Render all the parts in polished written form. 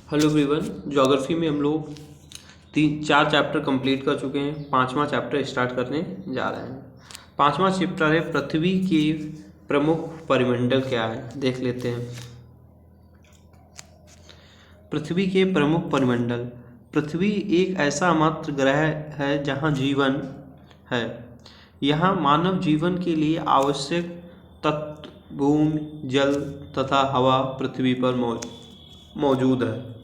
Hello everyone. Geography में हम लोग तीन चार चैप्टर कंप्लीट कर चुके हैं। पांचवा चैप्टर स्टार्ट करने जा रहे हैं। पांचवा चैप्टर है पृथ्वी के प्रमुख परिमंडल क्या है, देख लेते हैं। पृथ्वी के प्रमुख परिमंडल। पृथ्वी एक ऐसा मात्र ग्रह है जहाँ जीवन है। यहाँ मानव जीवन के लिए आवश्यक तत्व भूमि, जल तथा हवा पृथ्वी पर मौजूद है।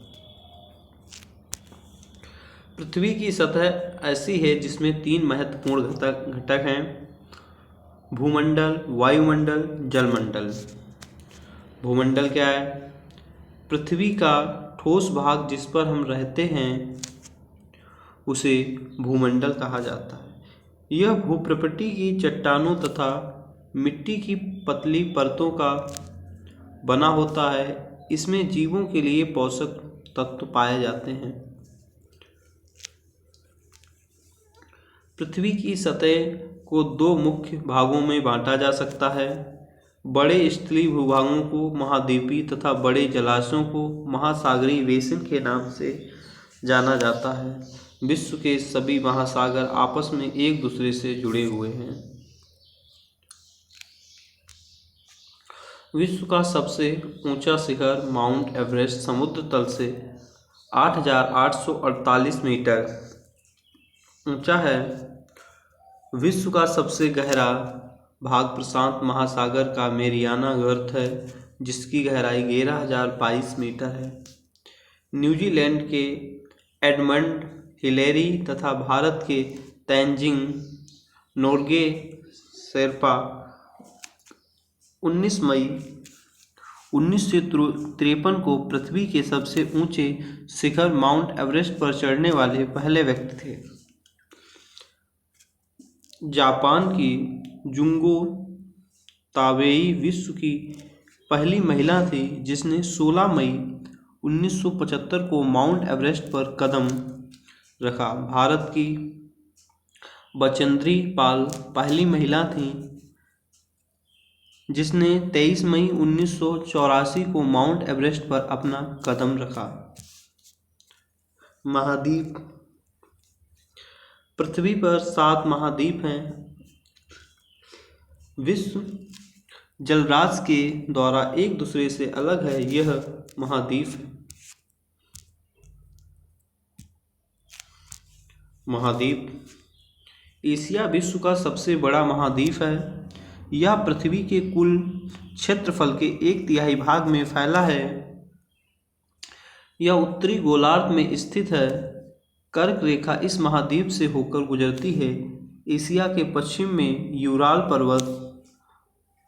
पृथ्वी की सतह ऐसी है जिसमें तीन महत्वपूर्ण घटक हैं: भूमंडल, वायुमंडल, जलमंडल। भूमंडल क्या है? पृथ्वी का ठोस भाग जिस पर हम रहते हैं उसे भूमंडल कहा जाता है। यह भूप्रपट्टी की चट्टानों तथा मिट्टी की पतली परतों का बना होता है। इसमें जीवों के लिए पोषक तत्व पाए जाते हैं। पृथ्वी की सतह को दो मुख्य भागों में बांटा जा सकता है: बड़े स्थलीय भूभागों को महाद्वीपीय तथा बड़े जलाशयों को महासागरीय बेसिन के नाम से जाना जाता है। विश्व के सभी महासागर आपस में एक दूसरे से जुड़े हुए हैं। विश्व का सबसे ऊंचा शिखर माउंट एवरेस्ट समुद्र तल से 8,848 मीटर ऊंचा है। विश्व का सबसे गहरा भाग प्रशांत महासागर का मेरियाना गर्त है, जिसकी गहराई 11,022 मीटर है। न्यूजीलैंड के एडमंड हिलेरी तथा भारत के तेंजिंग नोर्गे शेरपा 19 मई 1953 को पृथ्वी के सबसे ऊंचे शिखर माउंट एवरेस्ट पर चढ़ने वाले पहले व्यक्ति थे। जापान की जुंगो ताबेई विश्व की पहली महिला थी जिसने 16 मई 1975 को माउंट एवरेस्ट पर कदम रखा। भारत की बचेंद्री पाल पहली महिला थी जिसने 23 मई 1984 को माउंट एवरेस्ट पर अपना कदम रखा। महाद्वीप। पृथ्वी पर 7 महाद्वीप हैं। विश्व जलराशि के द्वारा एक दूसरे से अलग है। यह महाद्वीप है। महाद्वीप। एशिया विश्व का सबसे बड़ा महाद्वीप है। यह पृथ्वी के कुल क्षेत्रफल के 1/3 भाग में फैला है। यह उत्तरी गोलार्ध में स्थित है। कर्क रेखा इस महाद्वीप से होकर गुजरती है। एशिया के पश्चिम में यूराल पर्वत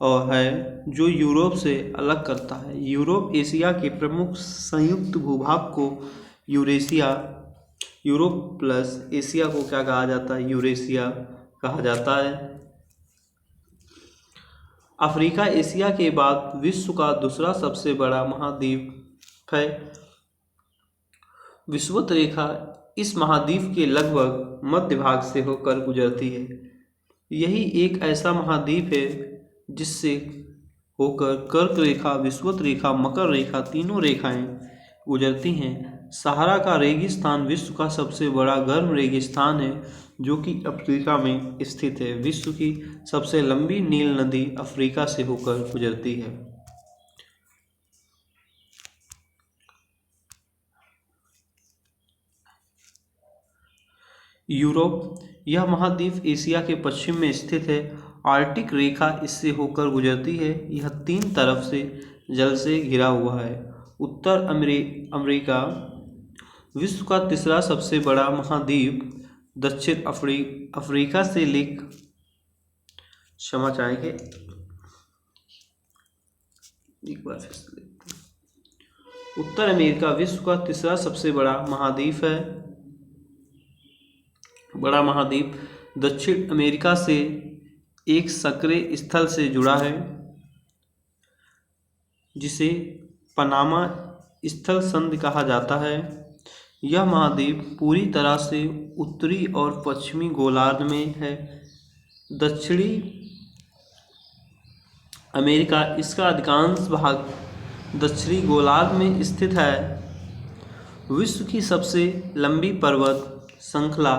और है जो यूरोप से अलग करता है। यूरोप एशिया के प्रमुख संयुक्त भूभाग को यूरोप प्लस एशिया को क्या कहा जाता है? यूरेशिया कहा जाता है। अफ्रीका एशिया के बाद विश्व का दूसरा सबसे बड़ा महाद्वीप है। विषुवत रेखा इस महाद्वीप के लगभग मध्य भाग से होकर गुजरती है। यही एक ऐसा महाद्वीप है जिससे होकर कर्क रेखा, विषुवत रेखा, मकर रेखा तीनों रेखाएं गुजरती हैं। सहारा का रेगिस्तान विश्व का सबसे बड़ा गर्म रेगिस्तान है जो कि अफ्रीका में स्थित है। विश्व की सबसे लंबी नील नदी अफ्रीका से होकर गुजरती है। यूरोप। यह महाद्वीप एशिया के पश्चिम में स्थित है। आर्कटिक रेखा इससे होकर गुजरती है। यह 3 तरफ से जल से घिरा हुआ है। उत्तर अमेरिका विश्व का तीसरा सबसे बड़ा महाद्वीप। दक्षिण अफ्रीका से क्षमा चाहेंगे, एक बार फिर से देखते हैं। उत्तर अमेरिका विश्व का तीसरा सबसे बड़ा महाद्वीप है। बड़ा महाद्वीप दक्षिण अमेरिका से एक सक्रिय स्थल से जुड़ा है जिसे पनामा स्थल संधि कहा जाता है। यह महाद्वीप पूरी तरह से उत्तरी और पश्चिमी गोलार्ध में है। दक्षिणी अमेरिका इसका अधिकांश भाग दक्षिणी गोलार्ध में स्थित है। विश्व की सबसे लंबी पर्वत श्रृंखला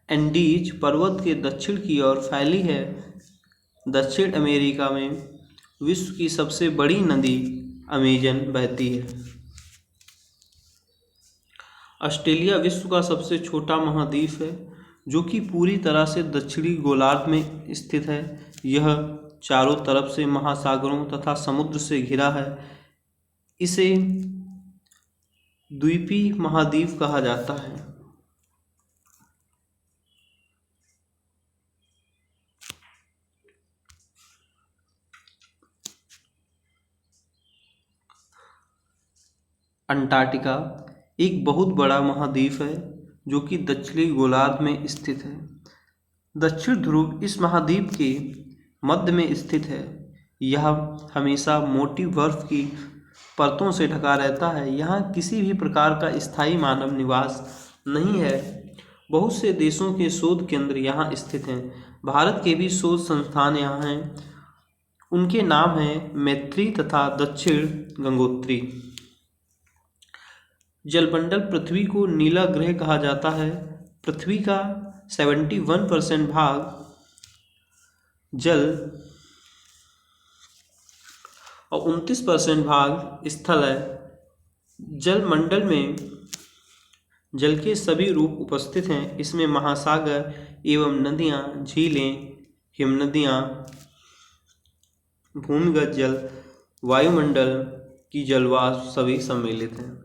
एंडीज पर्वत के दक्षिण की ओर फैली है। दक्षिण अमेरिका में विश्व की सबसे बड़ी नदी अमेजन बहती है। ऑस्ट्रेलिया विश्व का सबसे छोटा महाद्वीप है जो कि पूरी तरह से दक्षिणी गोलार्ध में स्थित है। यह चारों तरफ से महासागरों तथा समुद्र से घिरा है। इसे द्वीपीय महाद्वीप कहा जाता है। अंटार्कटिका एक बहुत बड़ा महाद्वीप है जो कि दक्षिणी गोलार्ध में स्थित है। दक्षिण ध्रुव इस महाद्वीप के मध्य में स्थित है। यह हमेशा मोटी बर्फ की परतों से ढका रहता है। यहाँ किसी भी प्रकार का स्थायी मानव निवास नहीं है। बहुत से देशों के शोध केंद्र यहाँ स्थित हैं। भारत के भी शोध संस्थान यहाँ हैं। उनके नाम हैं मैत्री तथा दक्षिण गंगोत्री। जलमंडल पृथ्वी को नीला ग्रह कहा जाता है। पृथ्वी का 71% भाग जल और 29% भाग स्थल है। जलमंडल में जल के सभी रूप उपस्थित हैं। इसमें महासागर एवं नदियाँ, झीलें, हिमनदियाँ, भूमिगत जल, वायुमंडल की जलवाष्प सभी सम्मिलित हैं।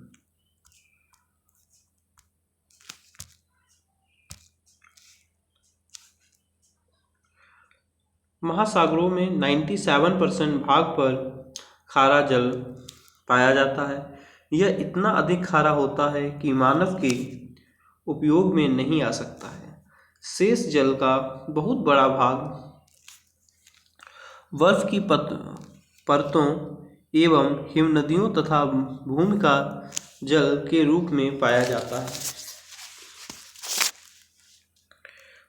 महासागरों में 97% भाग पर खारा जल पाया जाता है। यह इतना अधिक खारा होता है कि मानव के उपयोग में नहीं आ सकता है। शेष जल का बहुत बड़ा भाग बर्फ की परतों एवं हिमनदियों तथा भूमि का जल के रूप में पाया जाता है।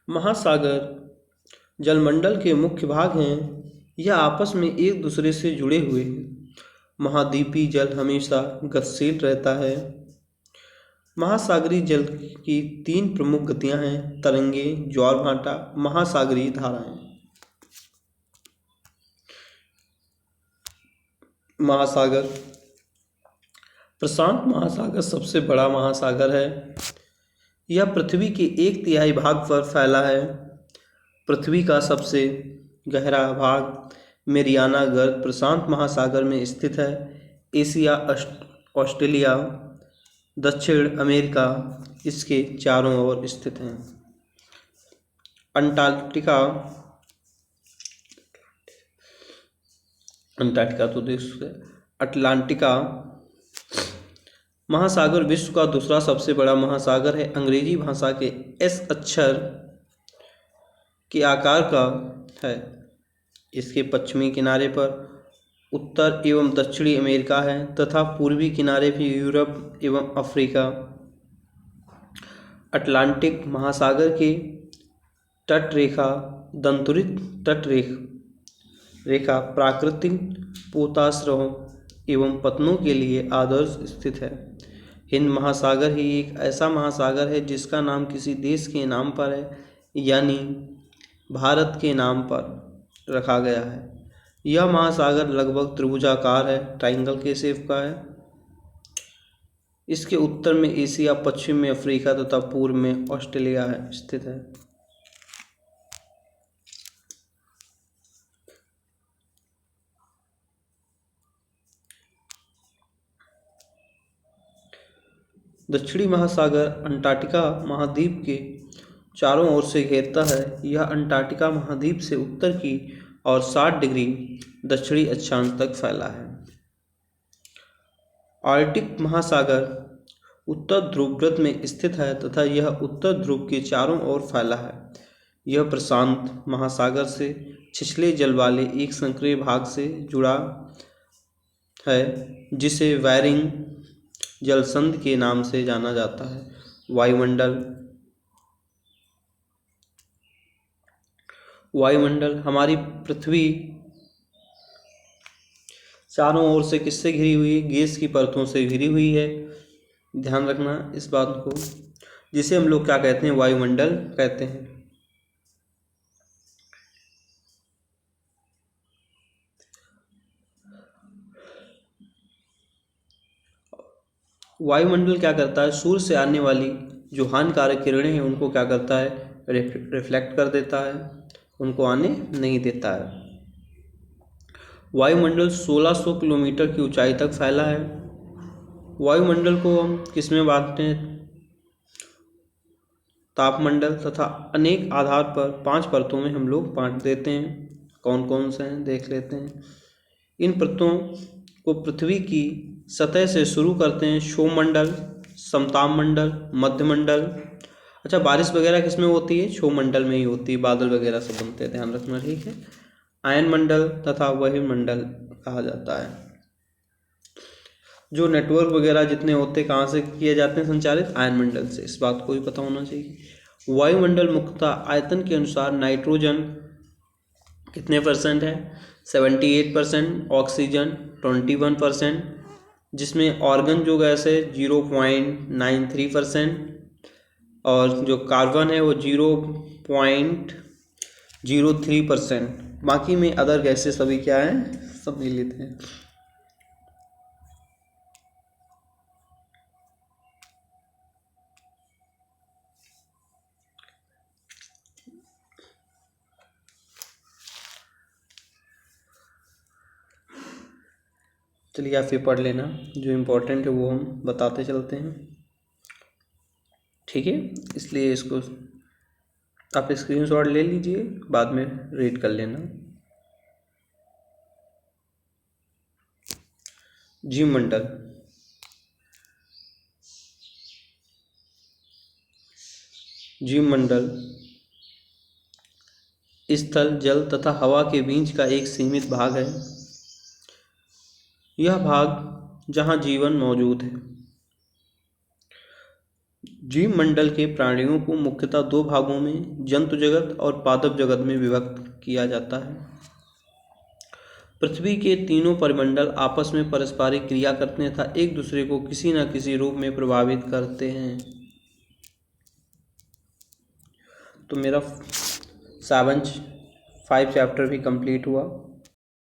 महासागर जलमंडल के मुख्य भाग हैं। यह आपस में एक दूसरे से जुड़े हुए हैं। महाद्वीपीय जल हमेशा गतिशील रहता है। महासागरीय जल की 3 प्रमुख गतियां हैं: तरंगे, ज्वार भाटा, महासागरीय धाराएं। महासागर प्रशांत महासागर सबसे बड़ा महासागर है। यह पृथ्वी के 1/3 भाग पर फैला है। पृथ्वी का सबसे गहरा भाग मेरियाना गर्त प्रशांत महासागर में स्थित है। एशिया, ऑस्ट्रेलिया, दक्षिण अमेरिका इसके चारों ओर स्थित हैं। अंटार्कटिका तो देश है। अटलांटिका महासागर विश्व का दूसरा सबसे बड़ा महासागर है। अंग्रेजी भाषा के एस अक्षर के आकार का है। इसके पश्चिमी किनारे पर उत्तर एवं दक्षिणी अमेरिका है तथा पूर्वी किनारे भी यूरोप एवं अफ्रीका। अटलांटिक महासागर की तटरेखा दंतुरित तटरेखा प्राकृतिक पोताश्रयों एवं पतनों के लिए आदर्श स्थित है। हिंद महासागर ही एक ऐसा महासागर है जिसका नाम किसी देश के नाम पर है, यानी भारत के नाम पर रखा गया है। यह महासागर लगभग त्रिभुजाकार है, ट्राइंगल के शेप का है। इसके उत्तर में एशिया, पश्चिम में अफ्रीका तथा पूर्व में ऑस्ट्रेलिया है स्थित है। दक्षिणी महासागर अंटार्कटिका महाद्वीप के चारों ओर से घेरता है। यह अंटार्कटिका महाद्वीप से उत्तर की और 60 डिग्री दक्षिणी अक्षांश तक फैला है। आर्कटिक महासागर उत्तर ध्रुववृत्त में स्थित है तथा यह उत्तर ध्रुव के चारों ओर फैला है। यह प्रशांत महासागर से छिछले जल वाले एक संक्रिय भाग से जुड़ा है जिसे बैरिंग जलसंधि के नाम से जाना जाता है। वायुमंडल हमारी पृथ्वी चारों ओर से किससे घिरी हुई है? गैस की परतों से घिरी हुई है। ध्यान रखना इस बात को, जिसे हम लोग क्या कहते हैं, वायुमंडल कहते हैं। वायुमंडल क्या करता है, सूर्य से आने वाली जो हानिकारक किरणें हैं उनको क्या करता है, रिफ्लेक्ट कर देता है, उनको आने नहीं देता है। वायुमंडल 1600 किलोमीटर की ऊंचाई तक फैला है। वायुमंडल को हम किस में बांटते हैं, तापमंडल तथा अनेक आधार पर 5 परतों में हम लोग बांट देते हैं। कौन कौन से हैं देख लेते हैं। इन परतों को पृथ्वी की सतह से शुरू करते हैं क्षोमंडल, समतापमंडल, मध्यमंडल। अच्छा, बारिश वगैरह किस में होती है, क्षोमंडल में ही होती है, बादल वगैरह सब बनते हैं, ध्यान रखना, ठीक है। आयनमंडल तथा वायुमंडल कहा जाता है। जो नेटवर्क वगैरह जितने होते हैं कहाँ से किए जाते हैं संचालित, आयनमंडल से, इस बात को भी पता होना चाहिए। वायुमंडल मुख्यतः आयतन के अनुसार नाइट्रोजन कितने परसेंट है, 78%, ऑक्सीजन 21%, जिसमें ऑर्गन जो गैस है 0.93%, और जो कार्बन है वो 0.03%। बाकी में अदर गैसेस सभी क्या हैं, सब मिलित हैं। चलिए आप फिर पढ़ लेना, जो इम्पोर्टेंट है वो हम बताते चलते हैं, ठीक है। इसलिए इसको आप स्क्रीनशॉट ले लीजिए, बाद में रीड कर लेना। जीवमंडल, जीवमंडल स्थल, जल तथा हवा के बीच का एक सीमित भाग है। यह भाग जहाँ जीवन मौजूद है। जीवमंडल के प्राणियों को मुख्यतः 2 भागों में, जंतु जगत और पादप जगत में विभक्त किया जाता है। पृथ्वी के तीनों परिमंडल आपस में पारस्परिक क्रिया करते हैं तथा एक दूसरे को किसी न किसी रूप में प्रभावित करते हैं। तो मेरा 5 चैप्टर भी कंप्लीट हुआ।